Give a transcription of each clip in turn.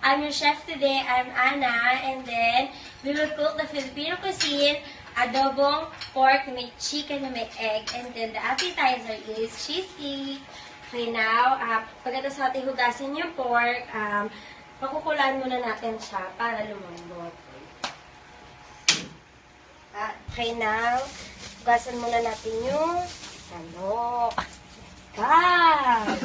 I'm your chef today. I'm Anna, and then we will cook the Filipino cuisine, adobong pork na may chicken na may egg, and then the appetizer is cheesecake. Okay, now, pagkatapos natin hugasin yung pork, pakukulaan muna natin siya para lumambot. Okay, now, hugasan muna natin yung manok. God!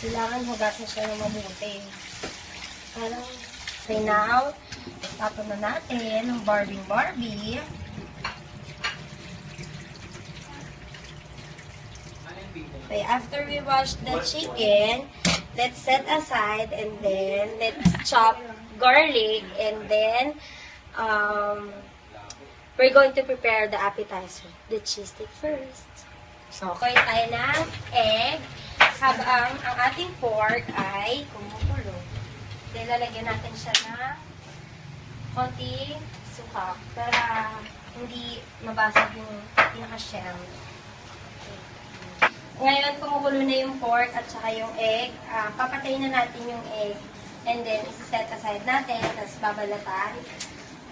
Kailangan hugasan siya ng mabuti. Parang, okay, now, tapon na natin ng Barbie. Okay, after we wash the chicken, let's set aside and then let's chop garlic and then we're going to prepare the appetizer, the cheesesteak first. So, kuha tayo ng egg habang ang ating pork ay kumukulo. Then, lalagyan natin siya ng konting suka para hindi mabasag yung pinaka-shell. Ngayon, kumukulo na yung pork at saka yung egg. Papatayin na natin yung egg. And then, isi-set aside natin, tapos babalatan.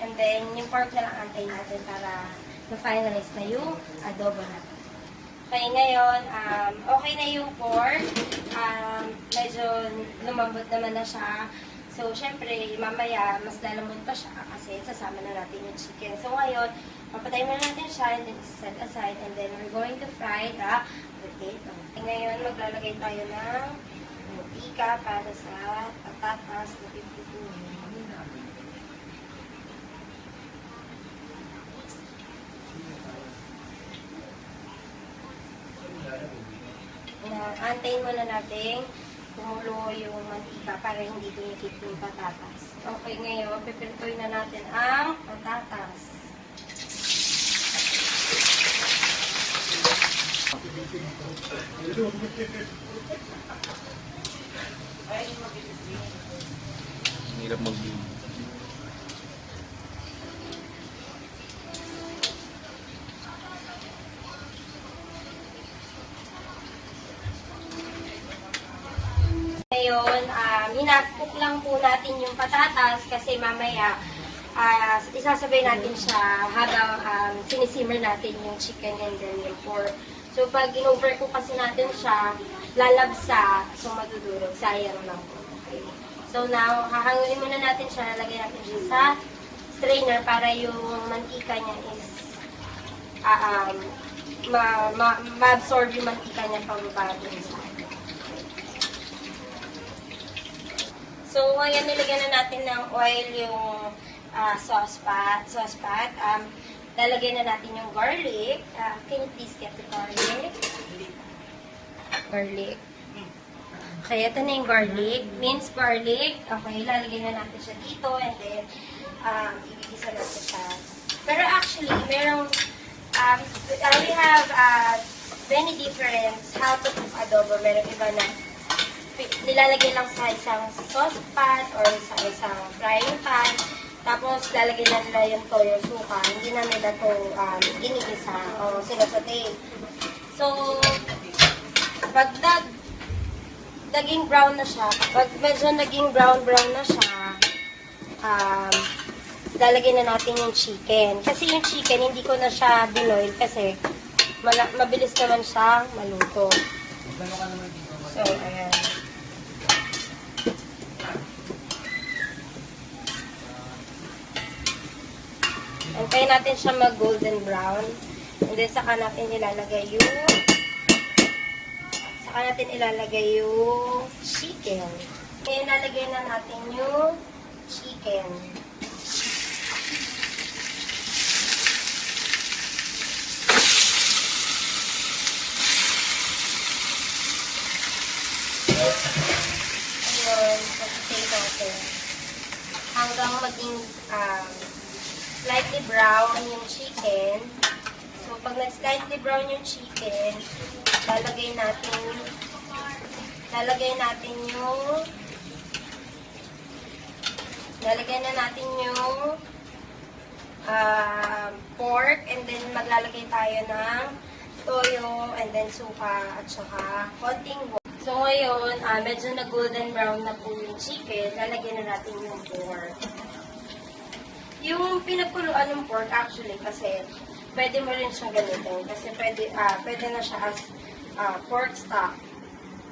And then, yung pork na lang antayin natin para ma-finalize na yung adobo natin. Okay, ngayon, okay na yung pork. Medyo lumambot naman na siya. So, syempre, mamaya, mas lalambot pa siya kasi sasama na natin yung chicken. So, ngayon, papatayin na natin siya and then set aside. And then, we're going to fry the potato. Ngayon, maglalagay tayo ng mantika para sa patatas na pipipunin. Antayin muna natin kumulo yung mantika para hindi dumikit yung patatas. Okay, ngayon, pipirtuin na natin ang patatas. Hirap mag-view. Ngayon, hinakok lang po natin yung patatas kasi mamaya isasabay natin siya habang sinisimmer natin yung chicken and then yung pork. So, pag in-over ko kasi natin siya, lalabsa, so madudurog. Sayang lang po. Okay. So, now, hahangulin muna natin siya, lalagay natin siya sa strainer para yung mantika niya is ma-absorb yung mantika niya pababa dun sa So, ngayon nilagyan na natin ng oil yung saucepan. Lalagyan na natin yung garlic. Can you please get the garlic? Garlic. Okay, ito na yung garlic. Minced garlic. Okay, lalagyan na natin siya dito and then igigisa natin siya. Pero actually, we have many different how to cook adobo. Merong iba na nilalagay lang sa isang saucepan or sa isang frying pan. Tapos, lalagay na nila yung toyo suka. Hindi na nila ito ginigisa o sinasote. So, pag naging brown na siya, pag medyo naging brown na siya, lalagay na natin yung chicken. Kasi yung chicken, hindi ko na siya binoil kasi mabilis naman siyang maluto. So, ayan. Antayin natin siya mag-golden brown. And then, saka natin ilalagay yung chicken. Ngayon, ilalagay na natin yung chicken. Ayun, pag-take natin. Hanggang maging slightly brown yung chicken. So, pag nag-slightly brown yung chicken, lalagay natin pork, and then maglalagay tayo ng toyo, and then suka, at saka konting water. So ngayon, medyo na golden brown na po yung chicken, lalagyan na natin yung pork. Yung pinagkuluan ng pork, actually, kasi pwede mo rin siyang gamitin. Kasi pwede na siya as pork stock.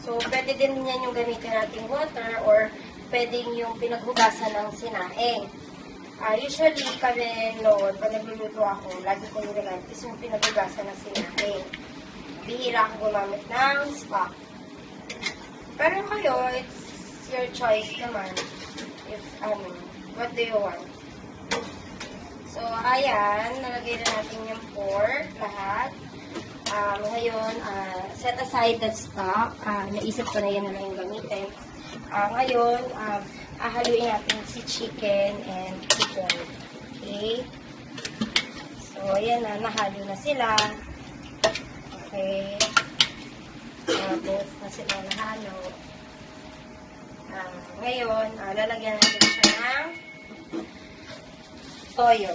So, pwede din yan yung gamitin nating water or pwedeng yung pinaghugasan ng sinaing. Usually, kami noon, pag nagluluto ako, lagi ko nilagamit is yung pinaghugasan ng sinaing. Bihira ako gumamit ng stock. Pero kayo, it's your choice naman. If, what do you want? So, ayan, nalagay na natin yung pork, lahat. Ngayon, set aside that stock. Naisip ko na yan na lang yung gamitin. Ngayon, haluin natin si chicken and chicken. Okay? So, ayan na, nahalo na sila. Okay. Both na sila nahalo. Ngayon, lalagyan natin siya ng toyo.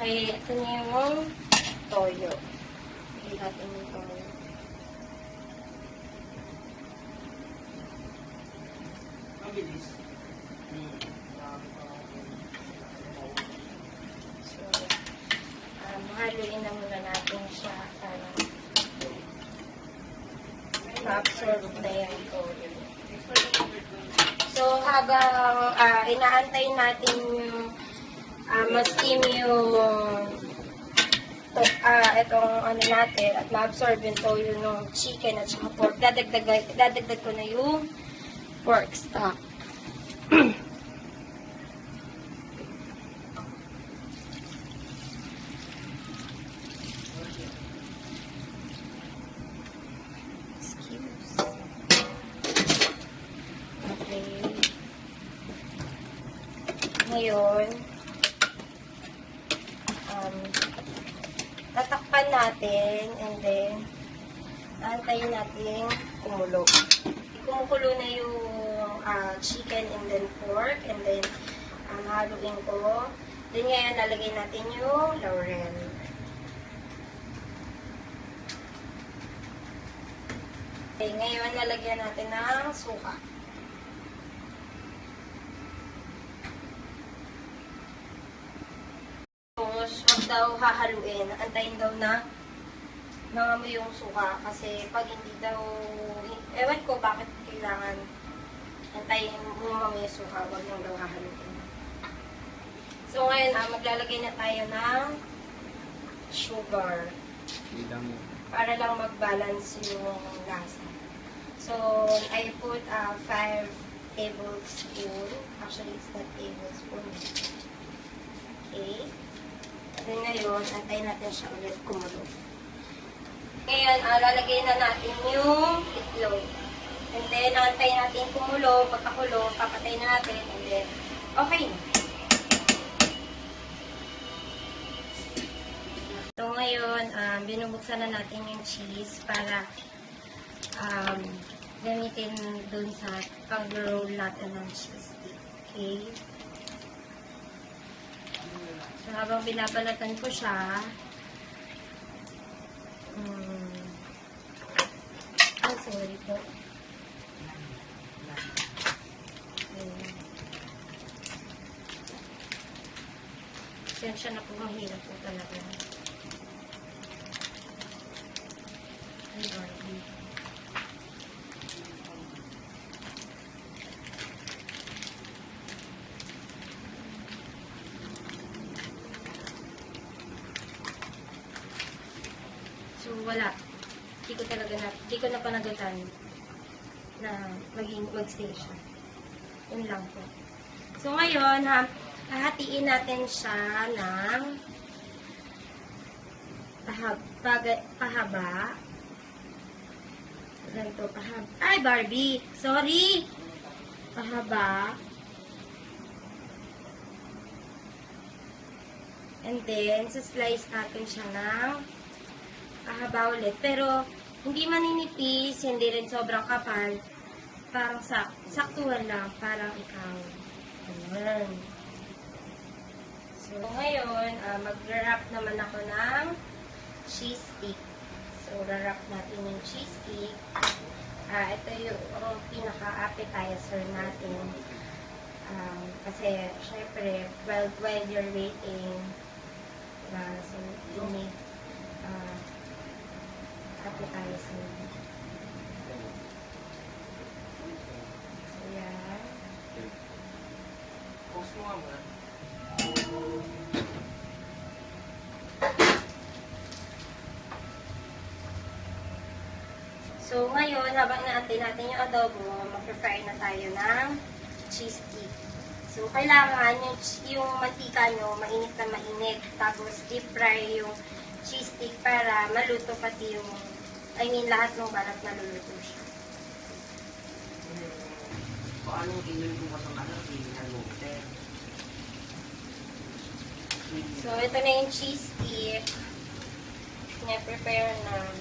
Okay, ito na yung toyo. Okay, natin yung toyo. So, haluin na muna natin siya para ma-absorb na yung toyo. So, habang inaantay natin yung ma-steam yung itong ano natin at ma-absorb yung toyo ng chicken at saka pork, dadagdag ko na yung pork stock. Okay. Ngayon, tatakpan natin and then antayin natin kumulo. Kumukulo na yung chicken and then pork and then haluin ko. Then ngayon lalagay natin yung laurel. Okay, ngayon lalagyan natin ng suka. Huwag daw hahaluin. Antayin daw na nangamoy yung suka. Kasi pag hindi daw, ewan ko bakit kailangan antayin umamoy yung suka. Huwag nang daw hahaluin. So ngayon, maglalagay na tayo ng sugar. Para lang mag-balance yung lasa. So, I put 5 tablespoon. Actually, it's not tablespoon. Okay. Then ngayon, antayin natin siya ulit kumulo. Ngayon, lalagay na natin yung itlog. And then, antayin natin kumulo. Pagkakulo, papatay na natin. And then, okay na. So, ngayon, binubuksan na natin yung cheese para gamitin dun sa pag-roll natin ng cheese. Okay. So, habang binabalatan ko siya, sorry po. Sensya na po, mahirap po talaga. So, wala. Hindi ko na panagatan na mag-stay siya. Yun lang po. So, ngayon, hahatiin natin siya ng pahaba. Ganito, pahaba. Ay, Barbie! Sorry! Pahaba. And then, slice natin siya ng pahaba ulit. Pero, hindi maninipis, hindi rin sobrang kapal. Parang saktuhan lang, parang ikaw. Ayan. So, ngayon, mag-wrap naman ako ng cheese stick. So, wrap natin yung cheese stick. Ito yung pinaka-appetizer natin. Kasi, syempre, while you're waiting, so, you need appetizer. So, yan. Post mo nga muna. So, ngayon, habang naantay natin yung adobo, mag-fry na tayo ng cheese stick. So, kailangan yung mantika nyo, mainit na mainit. Tapos, deep fry yung cheese stick para maluto pati yung, lahat ng balat naluluto siya. Paano inyong pumasok ka ng hinalute? So, ito na yung cheese stick. Na-prepare na.